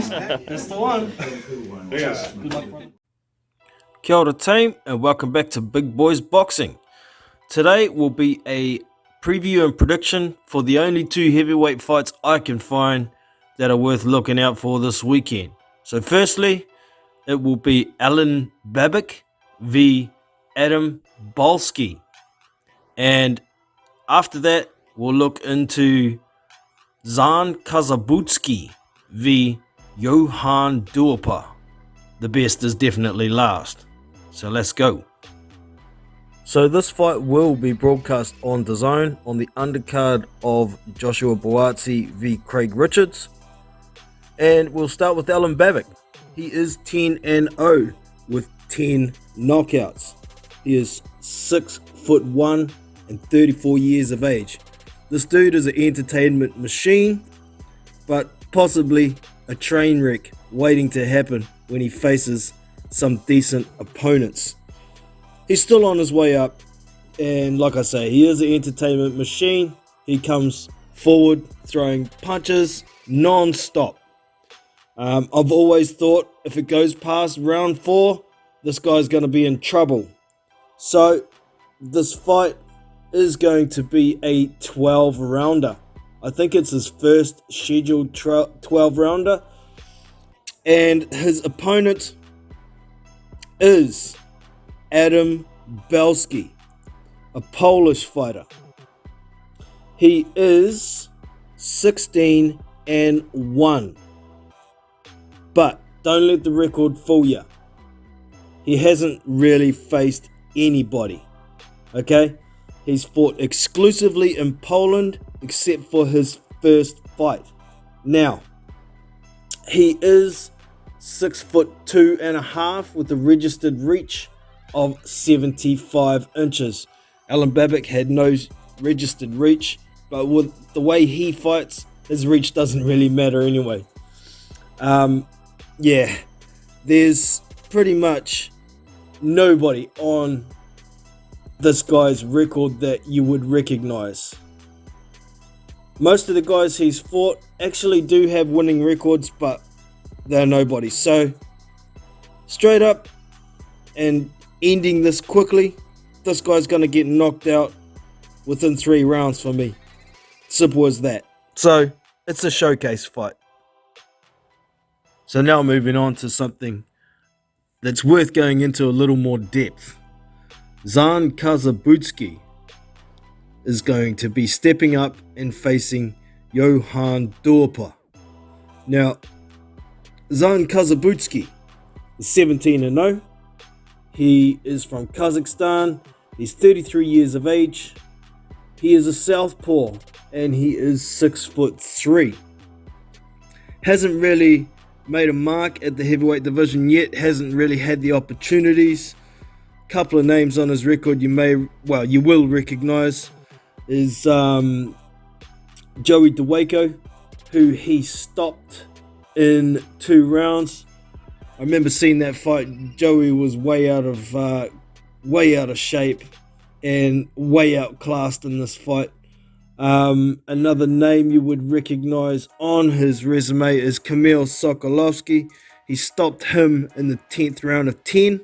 That's the one. Yeah. Good luck, brother. Kia ora team, and welcome back to Big Boys Boxing. Today will be a preview and prediction for the only two heavyweight fights I can find that are worth looking out for this weekend. So firstly, it will be Alan Babic v Adam Balski. And after that, we'll look into Zan Kazabutsuki v Johann Dorpa. The best is definitely last. So let's go. So this fight will be broadcast on DAZN on the undercard of Joshua Buatsi v Craig Richards. And we'll start with Alan Babic. He is 10-0 with 10 knockouts. He is 6'1" and 34 years of age. This dude is an entertainment machine, but possibly a train wreck waiting to happen when he faces some decent opponents. He's still on his way up, and like I say, he is an entertainment machine. He comes forward throwing punches non-stop. I've always thought if it goes past round 4, this guy's going to be in trouble. So this fight is going to be a 12-rounder. I think it's his first scheduled 12-rounder. And his opponent is Adam Belski, a Polish fighter. He is 16-1. But don't let the record fool you. He hasn't really faced anybody. Okay? He's fought exclusively in Poland except for his first fight. Now, he is 6'2.5" with a registered reach of 75 inches. Alan Babic had no registered reach, but with the way he fights, his reach doesn't really matter anyway. There's pretty much nobody on this guy's record that you would recognize. Most of the guys he's fought actually do have winning records, but they're nobody. So, straight up and ending this quickly, this guy's going to get knocked out within 3 rounds for me. Simple as that. So, it's a showcase fight. So now moving on to something that's worth going into a little more depth. Zan Kazabutsuki is going to be stepping up and facing Johann Dorpa. Now, Zan Kazabutsuki is 17-0. He is from Kazakhstan. He's 33 years of age. He is a southpaw and he is 6'3". Hasn't really made a mark at the heavyweight division yet. Hasn't really had the opportunities. Couple of names on his record you will recognize is Joey Deweyko, who he stopped in 2 rounds. I remember seeing that fight. Joey was way out of shape and way outclassed in this fight. Another name you would recognize on his resume is Kamil Sokolovsky. He stopped him in the 10th round of 10.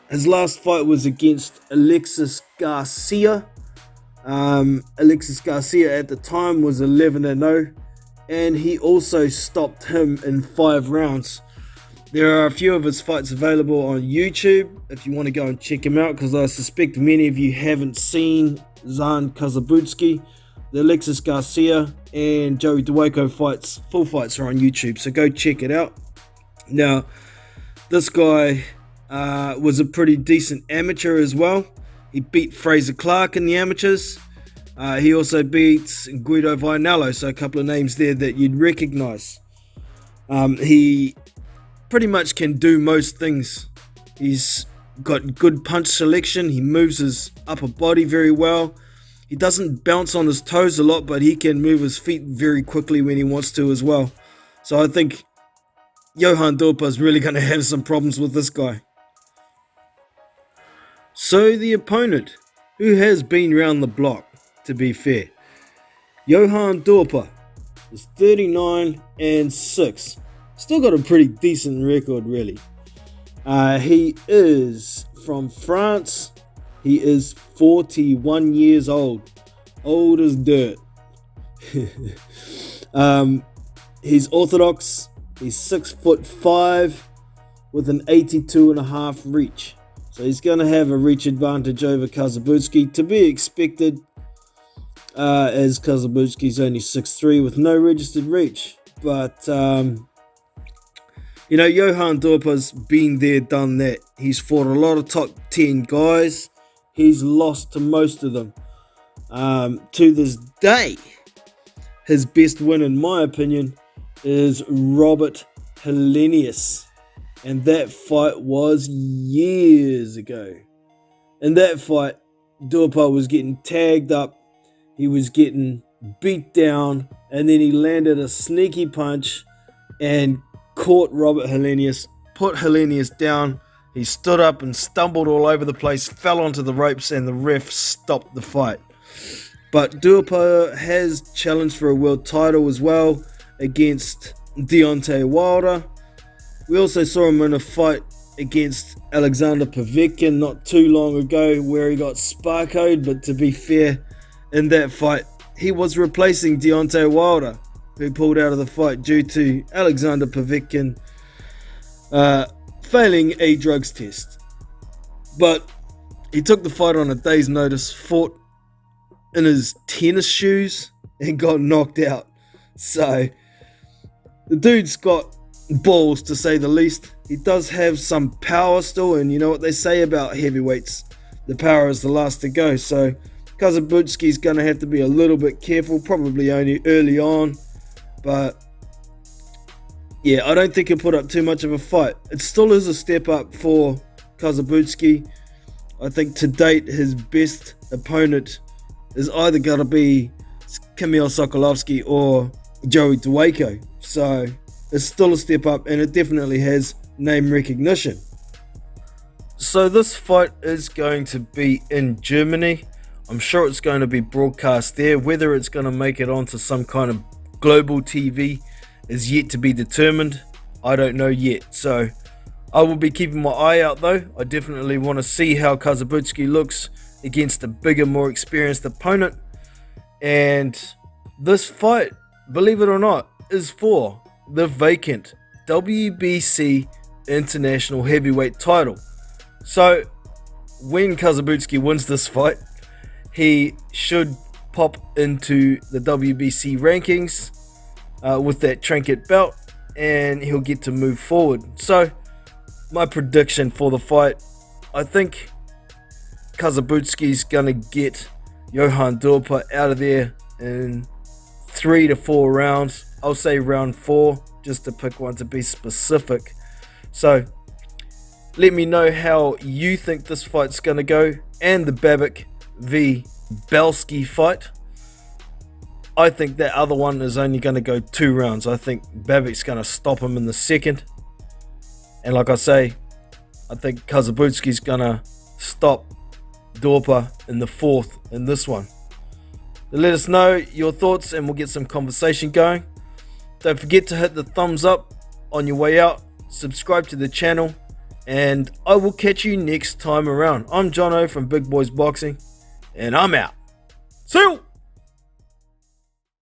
His last fight was against Alexis Garcia. Alexis Garcia at the time was 11-0, and he also stopped him in 5 rounds. There are a few of his fights available on YouTube if you want to go and check him out, because I suspect many of you haven't seen Zan Kazabutsuki. The Alexis Garcia and Joey Deweyko full fights are on YouTube, so go check it out. Now, this guy was a pretty decent amateur as well. He beat Fraser Clark in the amateurs. He also beats Guido Vianello, so a couple of names there that you'd recognize. He pretty much can do most things. He's got good punch selection. He moves his upper body very well. He doesn't bounce on his toes a lot, but he can move his feet very quickly when he wants to as well. So I think Johann Dorpa is really going to have some problems with this guy. So the opponent, who has been round the block, to be fair, Johann Dorpa is 39-6. Still got a pretty decent record, really. He is from France. He is 41 years old. Old as dirt. He's orthodox. He's 6'5" with an 82.5 reach. So he's going to have a reach advantage over Kazabutsuki, to be expected, as Kazabutsuki's only 6'3" with no registered reach. But, Johann Dorpa's been there, done that. He's fought a lot of top 10 guys. He's lost to most of them. To this day, his best win, in my opinion, is Robert Helenius. And that fight was years ago. In that fight, Dorpa was getting tagged up. He was getting beat down. And then he landed a sneaky punch and caught Robert Helenius, put Helenius down. He stood up and stumbled all over the place, fell onto the ropes, and the ref stopped the fight. But Dorpa has challenged for a world title as well against Deontay Wilder. We also saw him in a fight against Alexander Bevick not too long ago, where he got sparkoed. But to be fair, in that fight, he was replacing Deontay Wilder, who pulled out of the fight due to Alexander Bevick failing a drugs test. But he took the fight on a day's notice, fought in his tennis shoes, and got knocked out. So the dude's got balls, to say the least. He does have some power still, and you know what they say about heavyweights, the power is the last to go. So Kazabutsuki's going to have to be a little bit careful, probably only early on. But yeah, I don't think he'll put up too much of a fight. It still is a step up for Kazabutsuki. I think to date his best opponent is either going to be Kamil Sokolovsky or Joey Dwayko. So it's still a step up, and it definitely has name recognition. So this fight is going to be in Germany. I'm sure it's going to be broadcast there. Whether it's going to make it onto some kind of global TV is yet to be determined. I don't know yet. So I will be keeping my eye out though. I definitely want to see how Kazabutsuki looks against a bigger, more experienced opponent. And this fight, believe it or not, is for the vacant WBC International Heavyweight title. So when Kazabutsuki wins this fight, he should pop into the WBC rankings with that trinket belt, and he'll get to move forward. So my prediction for the fight, I think Kazabutsuki's gonna get Johann Dorpa out of there in 3 to 4 rounds. I'll say round 4, just to pick one to be specific. So let me know how you think this fight's gonna go, and the Babic v Belski fight. I think that other one is only going to go 2 rounds. I think Babic's going to stop him in the second. And like I say, I think Kazabutsuki's going to stop Dorpa in the 4th in this one. So let us know your thoughts, and we'll get some conversation going. Don't forget to hit the thumbs up on your way out. Subscribe to the channel, and I will catch you next time around. I'm Jono from Big Boys Boxing, and I'm out. See you!